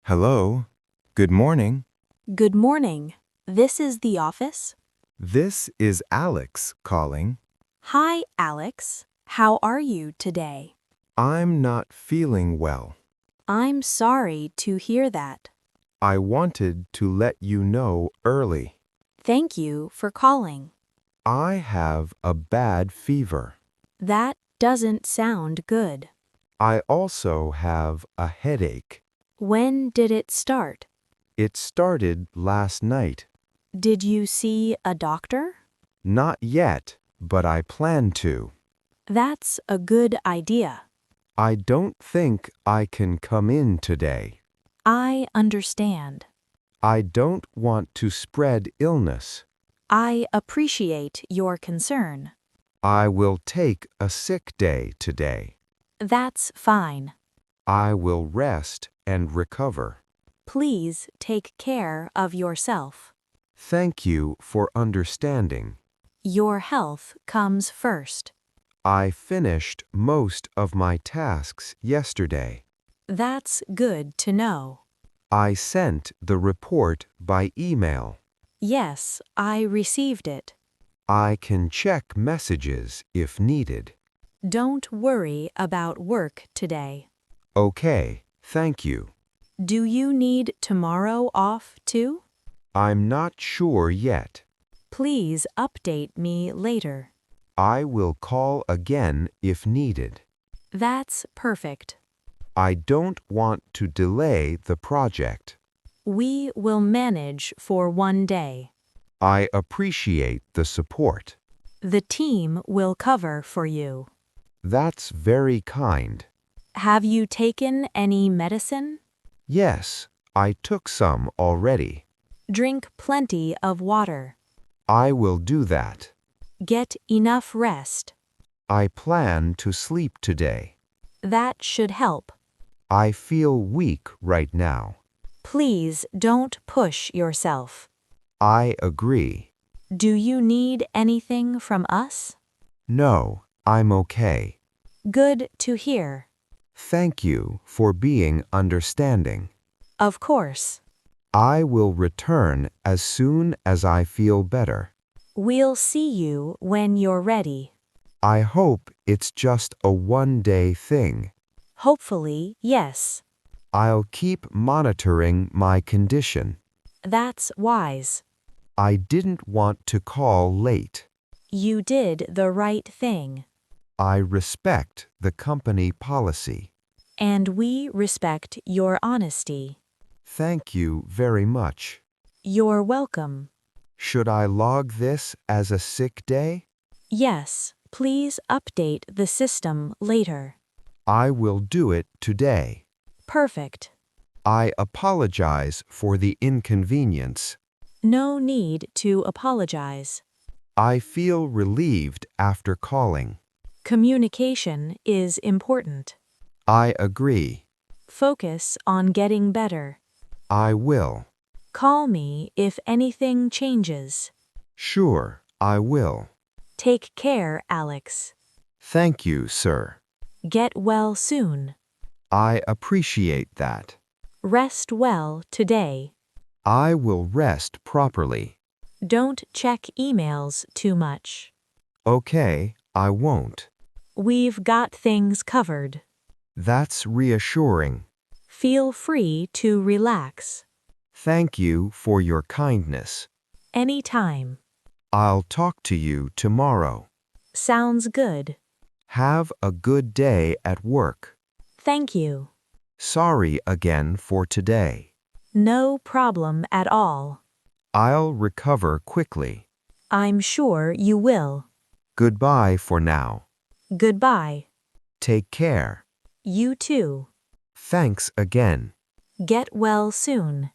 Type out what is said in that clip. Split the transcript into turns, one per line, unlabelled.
Hello. Good morning.
Good morning. This is the office.
This is Alex calling.
Hi, Alex. How are you today?
I'm not feeling well.
I'm sorry to hear that.
I wanted to let you know early.
Thank you for calling.
I have a bad fever.
That doesn't sound good.
I also have a headache.
When did it start?
It started last night.
Did you see a doctor?
Not yet, but I plan to.
That's a good idea.
I don't think I can come in today.
I understand.
I don't want to spread illness.
I appreciate your concern.
I will take a sick day today.
That's fine.
I will rest and recover.
Please take care of yourself.
Thank you for understanding.
Your health comes first.
I finished most of my tasks yesterday.
That's good to know.
I sent the report by email.
Yes, I received it.
I can check messages if needed.
Don't worry about work today.
Okay, thank you.
Do you need tomorrow off too?
I'm not sure yet.
Please update me later.
I will call again if needed.
That's perfect.
I don't want to delay the project.
We will manage for one day.
I appreciate the support.
The team will cover for you.
That's very kind.
Have you taken any medicine?
Yes, I took some already.
Drink plenty of water.
I will do that.
Get enough rest.
I plan to sleep today.
That should help.
I feel weak right now.
Please don't push yourself.
I agree.
Do you need anything from us?
No, I'm okay.
Good to hear.
Thank you for being understanding.
Of course.
I will return as soon as I feel better.
We'll see you when you're ready.
I hope it's just a one-day thing.
Hopefully, yes.
I'll keep monitoring my condition.
That's wise.
I didn't want to call late.
You did the right thing.
I respect the company policy.
And we respect your honesty.
Thank you very much.
You're welcome.
Should I log this as a sick day?
Yes, please update the system later.
I will do it today.
Perfect.
I apologize for the inconvenience.
No need to apologize.
I feel relieved after calling.
Communication is important.
I agree.
Focus on getting better.
I will.
Call me if anything changes.
Sure, I will.
Take care, Alex.
Thank you, sir.
Get well soon.
I appreciate that.
Rest well today.
I will rest properly.
Don't check emails too much.
Okay, I won't.
We've got things covered.
That's reassuring.
Feel free to relax.
Thank you for your kindness.
Anytime.
I'll talk to you tomorrow.
Sounds good.
Have a good day at work.
Thank you.
Sorry again for today.
No problem at all.
I'll recover quickly.
I'm sure you will.
Goodbye for now.
Goodbye.
Take care.
You too.
Thanks again.
Get well soon.